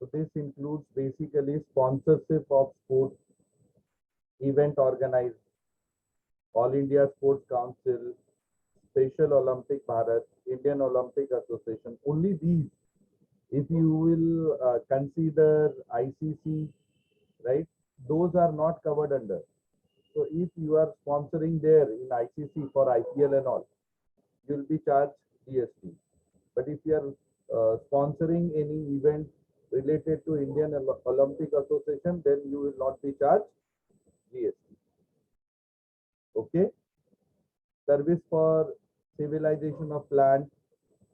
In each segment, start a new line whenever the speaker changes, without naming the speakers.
So this includes basically sponsorship of sports, event organized, All India Sports Council, Special Olympic Bharat, Indian Olympic Association. Only these, if you will consider ICC, right? Those are not covered under. So if you are sponsoring there in ICC for IPL and all, you will be charged GST. But if you are sponsoring any event related to Indian Olympic Association, then you will not be charged GST. Okay. Service for civilization of plant,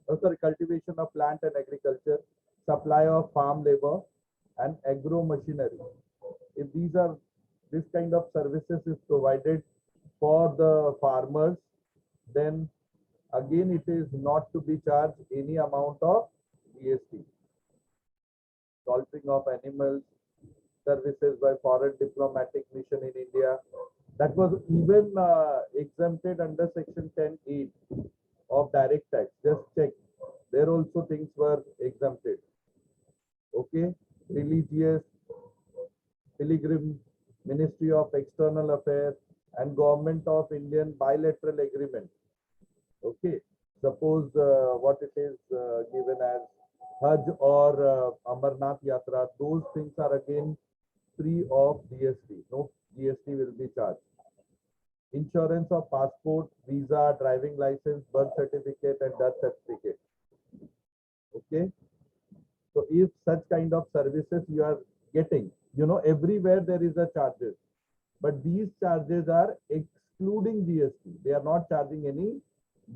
cultivation of plant and agriculture, supply of farm labor, and agro machinery. If these are this kind of services is provided for the farmers, then again it is not to be charged any amount of GST. Slaughtering of animals, services by foreign diplomatic mission in India, that was even exempted under section 10(8) of direct tax. Just check. There also things were exempted. Okay. Religious, pilgrim, Ministry of External Affairs, and Government of Indian bilateral agreement. Okay. Suppose what it is given as Hajj or Amarnath Yatra, those things are again free of GST. No GST will be charged. Insurance of passport, visa, driving license, birth certificate, and death certificate. Okay. So if such kind of services you are getting, everywhere there is a charges, but these charges are excluding GST. They are not charging any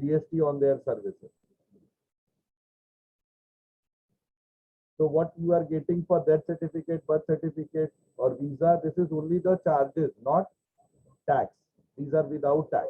GST on their services. So what you are getting for death certificate, birth certificate, or visa, this is only the charges, not tax. These are without tax.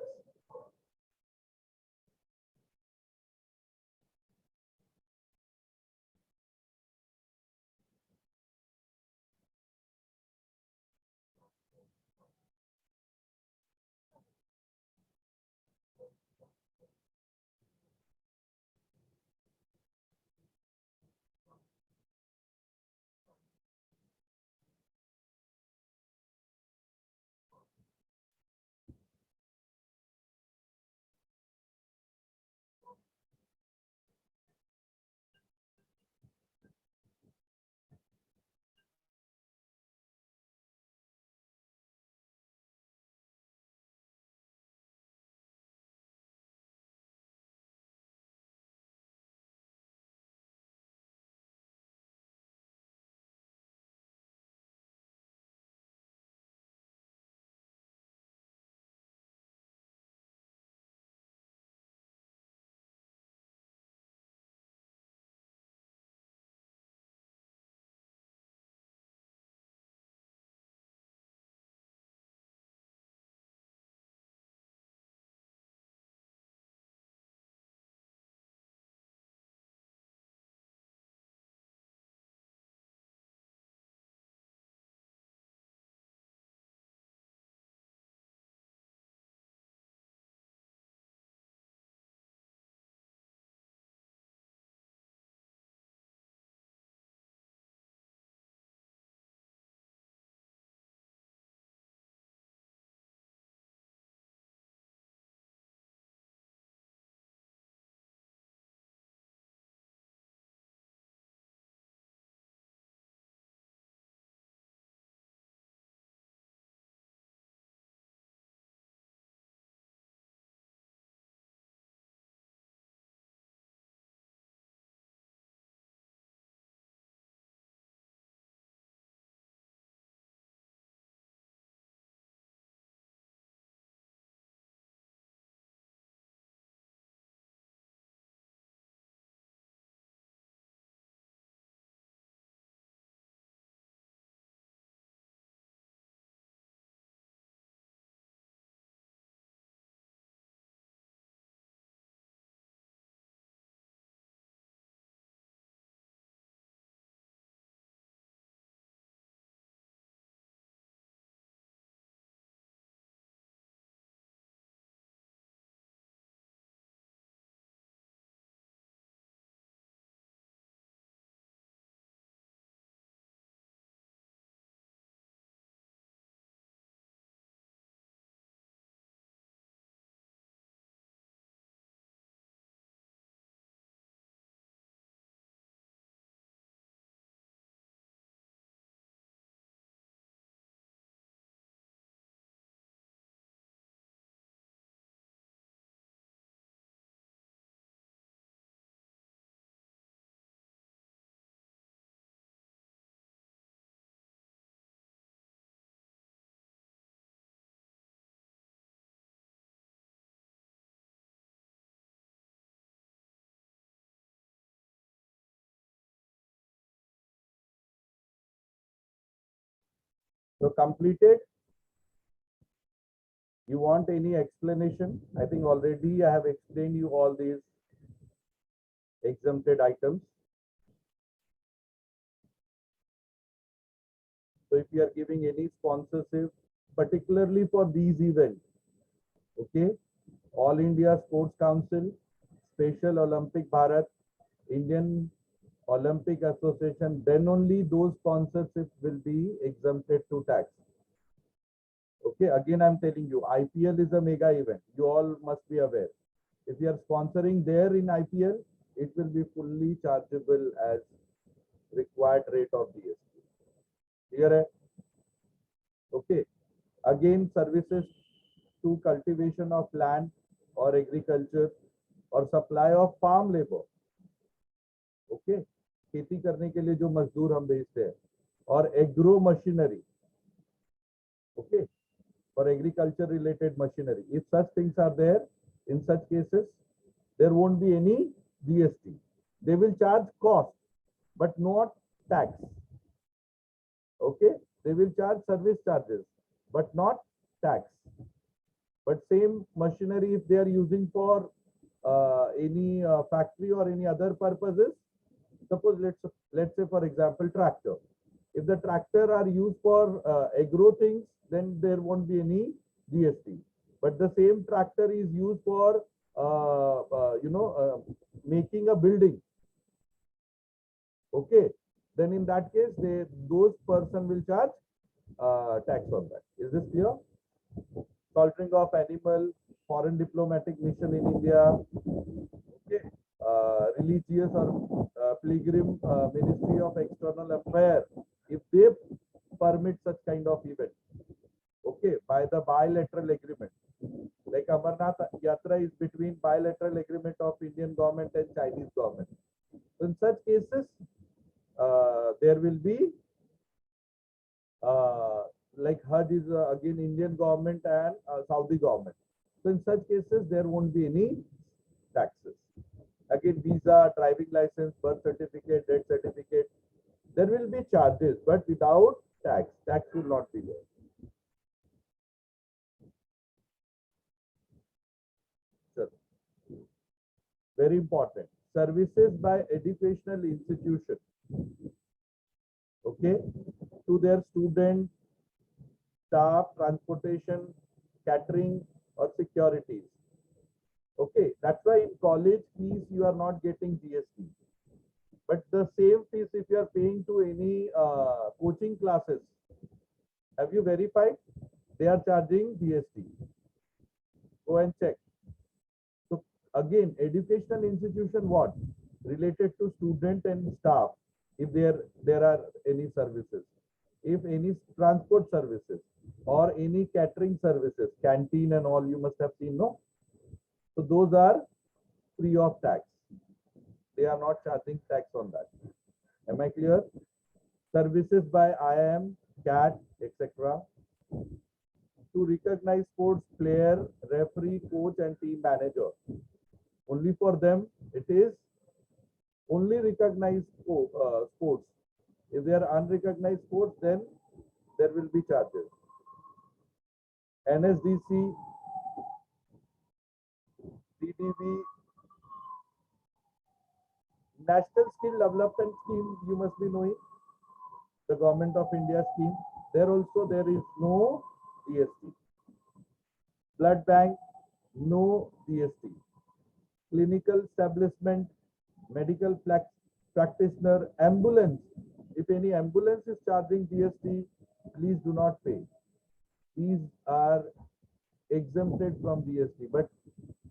So completed. You want any explanation? I think already I have explained you all these exempted items. So if you are giving any sponsorship, particularly for these events, okay, All India Sports Council, Special Olympic Bharat, Indian Olympic Association, then only those sponsorships will be exempted to tax. Okay, again I'm telling you, IPL is a mega event. You all must be aware. If you are sponsoring there in IPL, it will be fully chargeable as required rate of GST. Clear hai? Okay. Again, services to cultivation of land or agriculture or supply of farm labor. Okay. खेती करने के लिए जो मजदूर हम भेजते हैं और agro machinery. Okay. For agriculture related machinery. If such things are there, in such cases, there won't be any GST. They will charge cost, but not tax. Okay, they will charge service charges, but not tax. But same machinery, if they are using for any factory or any other purposes, suppose let's say for example tractor. If the tractor are used for agro things, then there won't be any GST. But the same tractor is used for making a building. Okay, then in that case, those person will charge tax on that. Is this clear? Slaughtering of animal, foreign diplomatic mission in India, okay, religious or pilgrim Ministry of External Affairs, if they permit such kind of event, okay, by the bilateral agreement, like Amarnath Yatra is between bilateral agreement of Indian government and Chinese government. In such cases, there will be like Hajj is again Indian government and Saudi government. So in such cases, there won't be any taxes. Again, visa, driving license, birth certificate, death certificate, there will be charges, but without tax. Tax will not be there. Sure. Very important. Services by educational institution. Okay, to their students, staff, transportation, catering, or securities. Okay, that's why in college fees you are not getting GST. But the same fees if you are paying to any coaching classes, have you verified? They are charging GST. Go and check. So again, educational institution what? Related to student and staff, if there are any services. If any transport services or any catering services, canteen and all you must have seen, no? So those are free of tax. They are not charging tax on that. Am I clear? Services by IIM, CAT, etc. To recognize sports player, referee, coach, and team manager. Only for them, it is only recognized sports. If they are unrecognized sports, then there will be charges. NSDC, DDB, National Skill Development Scheme, you must be knowing, the Government of India scheme. There also there is no GST. Blood bank, no GST. Clinical establishment, medical practitioner, ambulance. If any ambulance is charging GST, please do not pay. These are exempted from GST. But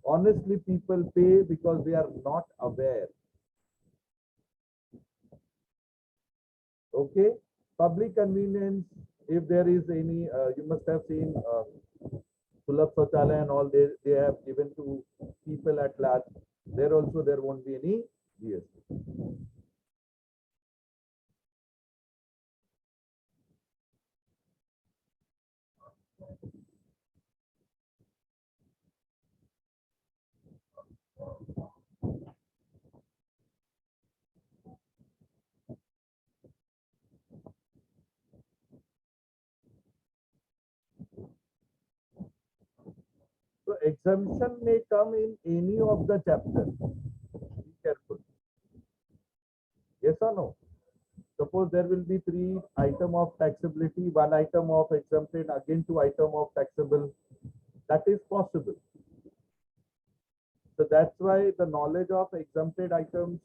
honestly, people pay because they are not aware. Okay, public convenience. If there is any, you must have seen Sulabh Shauchalaya and all they have given to people at large. There also there won't be any GST. exemption may come in any of the chapters. Be careful. Yes or no? Suppose there will be three item of taxability, one item of exempted, again two item of taxable. That is possible. So that's why the knowledge of exempted items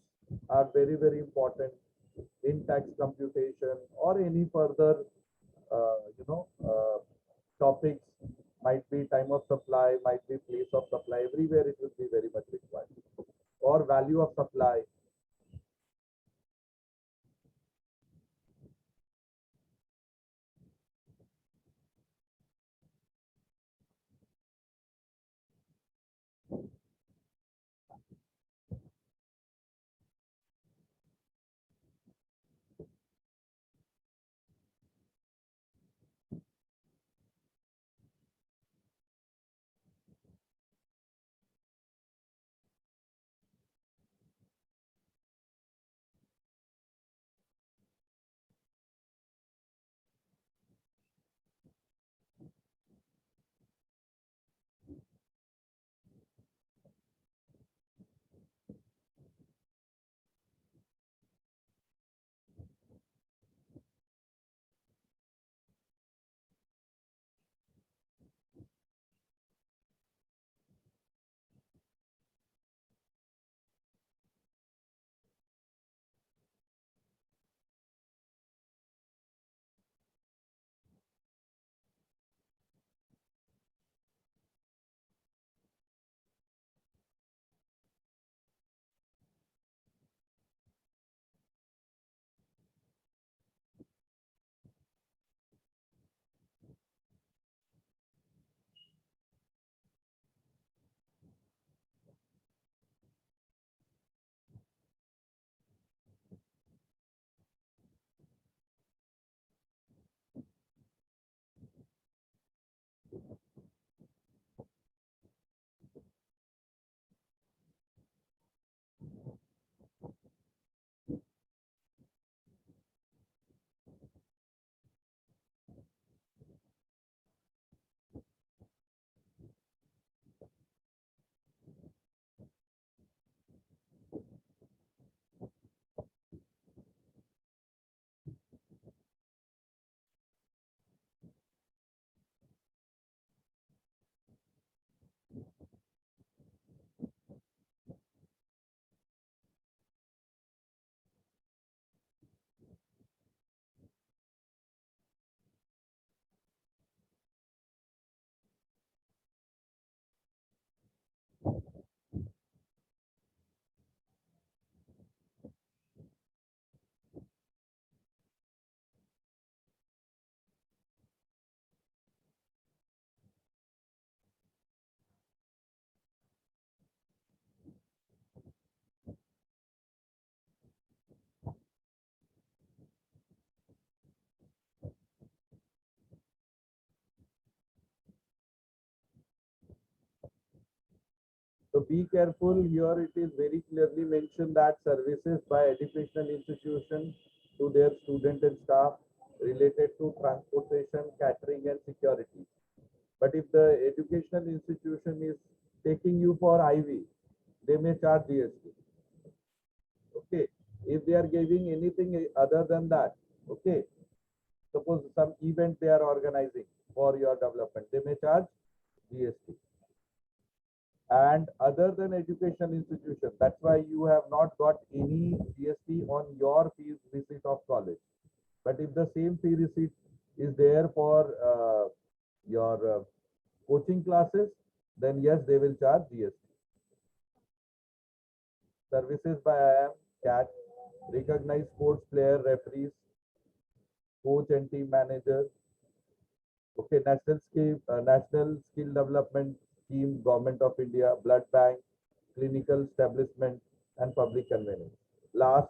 are very, very important in tax computation or any further, topics. Might be time of supply, might be place of supply. Everywhere it will be very much required. Or value of supply. So be careful here. It is very clearly mentioned that services by educational institution to their student and staff related to transportation, catering, and security. But if the educational institution is taking you for IV, they may charge GST. Okay. If they are giving anything other than that, okay. Suppose some event they are organizing for your development, they may charge GST. And other than education institution, that's why you have not got any GST on your fee receipt of college. But if the same fee receipt is there for your coaching classes, then yes, they will charge GST. Services by IIM, CAT, recognized sports player, referees, coach and team manager. Okay, National Skill Development Scheme, Government of India, blood bank, clinical establishment, and public convenience. Last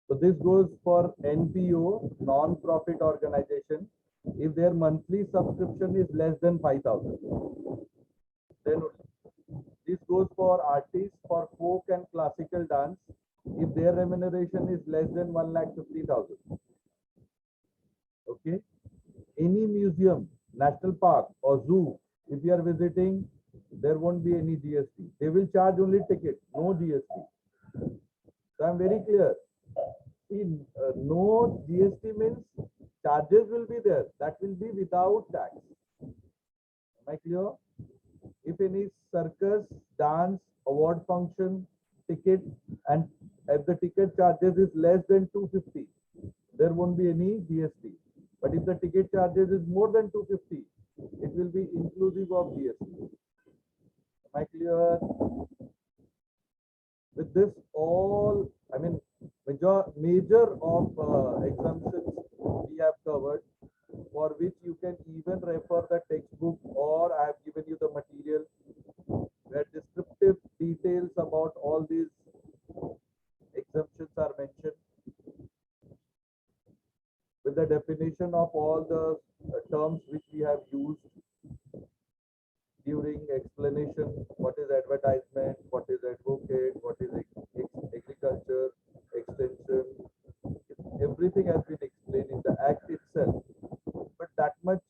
So this goes for NPO, non-profit organization. If their monthly subscription is less than 5,000, then this goes for artists for folk and classical dance. If their remuneration is less than 1,50,000, okay. Any museum, national park or zoo, if you are visiting, there won't be any GST. They will charge only ticket, no GST. So I'm very clear. See, no GST means charges will be there. That will be without tax. Am I clear? If any circus, dance, award function, ticket, and if the ticket charges is less than 250, there won't be any GST. But if the ticket charges is more than 250, it will be inclusive of GST. Am I clear? With this, all, I mean, major of exemptions we have covered, for which you can even refer the textbook, or I have given you the material where descriptive details about all these exemptions are mentioned, with the definition of all the terms which we have used during explanation. What is advertisement, what is advocate, what is agriculture, extension. Everything has been explained in the act itself. But that much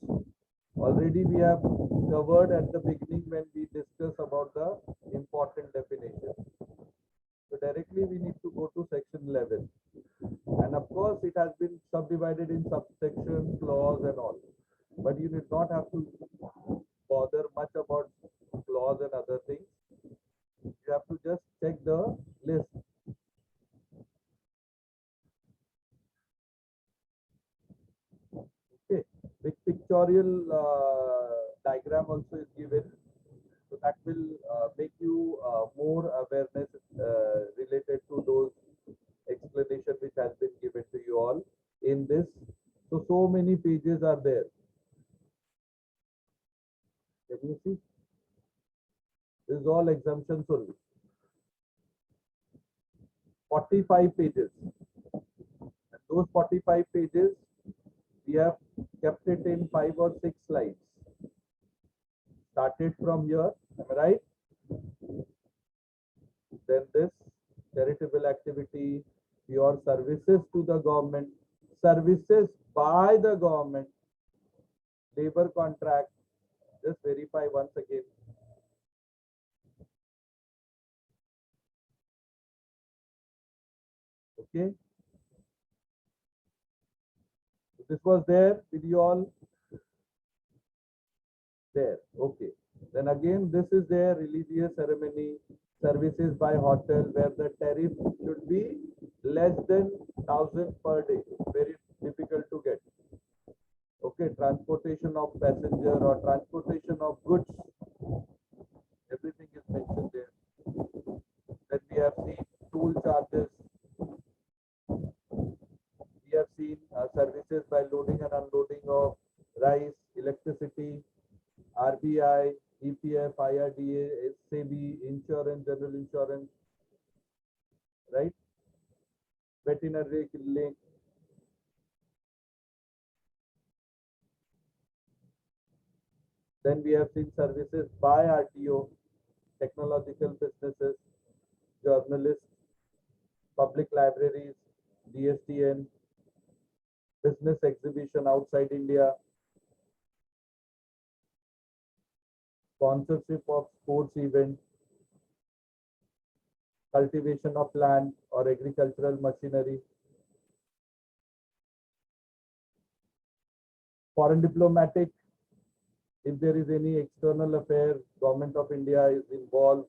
already we have covered at the beginning when we discussed about the important definition. So directly we need to go to section 11. And of course, it has been subdivided in subsection, clause and all. But you need not have to bother much about clause and other things. You have to just check the list. Okay, big pictorial diagram also is given. So that will make you more awareness related to those explanation which has been given to you all in this. So many pages are there. Can you see? This is all exemptions only. 45 pages. And those 45 pages, we have kept it in 5 or 6 slides. Started from here, am I right? Then this charitable activity, your services to the government, services by the government, labor contract. Just verify once again. Okay. This was there with you all. There. Okay. Then again, this is their religious ceremony, services by hotel, where the tariff should be less than 1,000 per day. Very difficult to get. Okay, transportation of passenger or transportation of goods. Everything is mentioned there. Then we have seen tool charges. We have seen services by loading and unloading of rice, electricity, RBI, EPF, IRDA, SAB, insurance, general insurance, right? Veterinary clinic. Then we have seen services by RTO, technological businesses, journalists, public libraries, DSTN, business exhibition outside India, sponsorship of sports events, cultivation of land or agricultural machinery, foreign diplomatic, if there is any external affair, government of India is involved,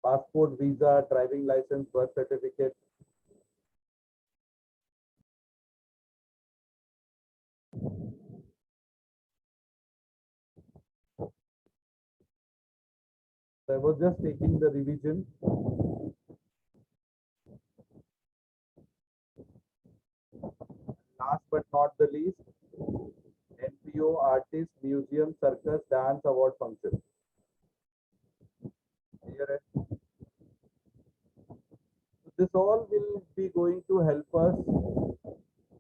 passport, visa, driving license, birth certificate. So I was just taking the revision. Last but not the least, NPO, artist, museum, circus, dance, award function. Here, this all will be going to help us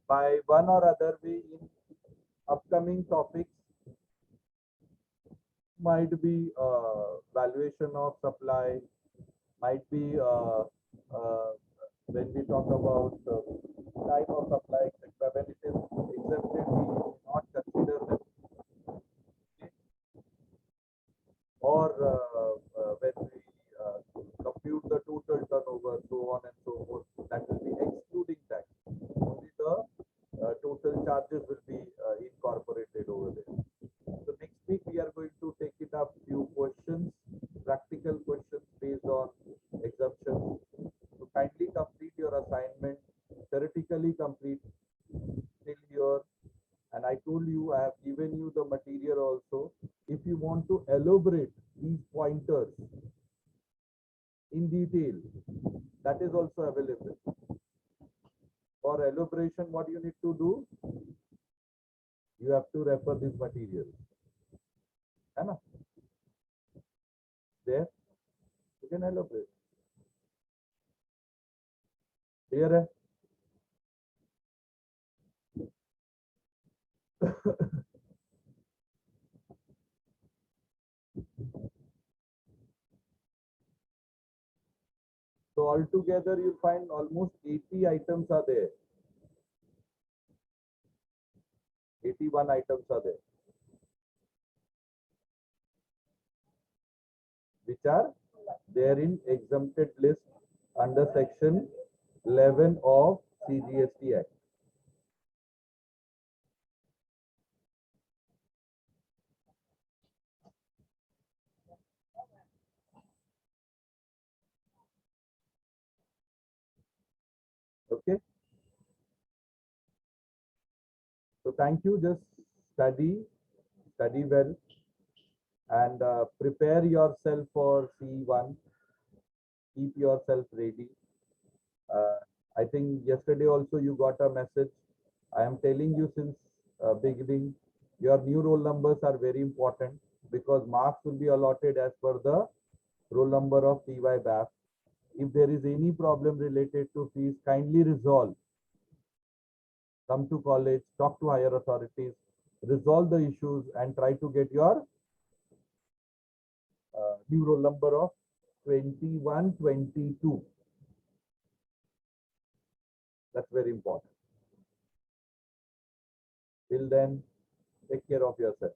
by one or other way in upcoming topics. Might be valuation of supply, might be when we talk about type of supply, etc. When it is exempted, we do not consider them. Or when we compute the total turnover, so on and so forth, that will be excluding tax. Only the total charges will be incorporated over there. So next week we are going to take it up few questions, practical questions based on exemptions. So kindly complete your assignment, theoretically complete till here. And I told you, I have given you the material also. If you want to elaborate these pointers in detail, that is also available. For elaboration, what you need to do? You have to refer this material. Anna? There, you can elaborate. Clear? So altogether, you'll find almost 80 items are there. 81 items are there, which are there in exempted list under section 11 of CGST Act. Okay. So thank you. Just study well, and prepare yourself for C1. Keep yourself ready. I think yesterday also you got a message. I am telling you since beginning, your new roll numbers are very important because marks will be allotted as per the roll number of TY BAF. If there is any problem related to fees, kindly resolve. Come to college, talk to higher authorities, resolve the issues and try to get your new roll number of 2122. That's very important. Till then, take care of yourself.